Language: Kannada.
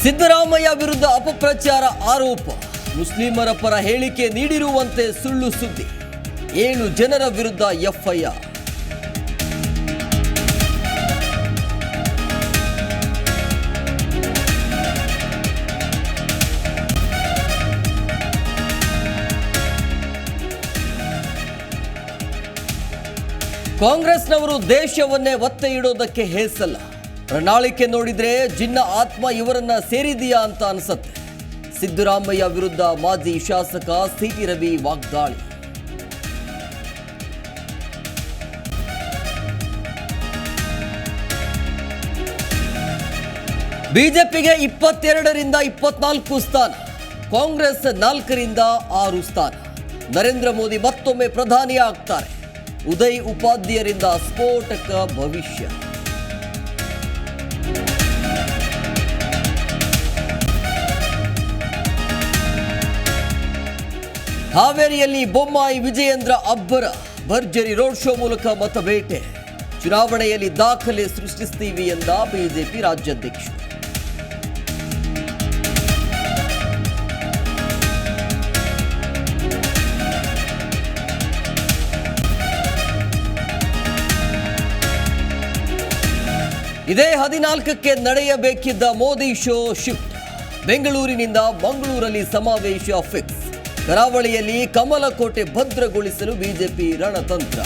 ಸಿದ್ದರಾಮಯ್ಯ ವಿರುದ್ಧ ಅಪಪ್ರಚಾರ ಆರೋಪ. ಮುಸ್ಲಿಮರ ಪರ ಹೇಳಿಕೆ ನೀಡಿರುವಂತೆ ಸುಳ್ಳು ಸುದ್ದಿ. 7 ಜನರ ವಿರುದ್ಧ ಎಫ್ಐಆರ್. ಕಾಂಗ್ರೆಸ್ನವರು ದೇಶವನ್ನೇ ಒತ್ತೆ ಇಡೋದಕ್ಕೆ ಹೇಸಲ್ಲ. ಪ್ರಣಾಳಿಕೆ ನೋಡಿದ್ರೆ ಜಿನ್ನ ಆತ್ಮ ಇವರನ್ನ ಸೇರಿದೆಯಾ ಅಂತ ಅನ್ಸತ್ತೆ. ಸಿದ್ದರಾಮಯ್ಯ ವಿರುದ್ಧ ಮಾಜಿ ಶಾಸಕ ಸಿಟಿ ರವಿ ವಾಗ್ದಾಳಿ. ಬಿಜೆಪಿಗೆ 22ರಿಂದ 24 ಸ್ಥಾನ, ಕಾಂಗ್ರೆಸ್ 4ರಿಂದ 6 ಸ್ಥಾನ. ನರೇಂದ್ರ ಮೋದಿ ಮತ್ತೊಮ್ಮೆ ಪ್ರಧಾನಿ ಆಗ್ತಾರೆ. ಉದಯ್ ಉಪಾಧ್ಯಾಯರಿಂದ ಸ್ಫೋಟಕ ಭವಿಷ್ಯ. ಹಾವೇರಿಯಲ್ಲಿ ಬೊಮ್ಮಾಯಿ ವಿಜಯೇಂದ್ರ ಅಬ್ಬರ. ಭರ್ಜರಿ ರೋಡ್ ಶೋ ಮೂಲಕ ಮತಬೇಟೆ. ಚುನಾವಣೆಯಲ್ಲಿ ದಾಖಲೆ ಸೃಷ್ಟಿಸ್ತೀವಿ ಎಂದ ಬಿಜೆಪಿ ರಾಜ್ಯಾಧ್ಯಕ್ಷ. ಇದೇ 14ಕ್ಕೆ ನಡೆಯಬೇಕಿದ್ದ ಮೋದಿ ಶೋ ಶಿಫ್ಟ್. ಬೆಂಗಳೂರಿನಿಂದ ಮಂಗಳೂರಲ್ಲಿ ಸಮಾವೇಶ ಫಿಕ್ಸ್. ಕರಾವಳಿಯಲ್ಲಿ ಕಮಲಕೋಟೆ ಭದ್ರಗೊಳಿಸಲು ಬಿಜೆಪಿ ರಣತಂತ್ರ.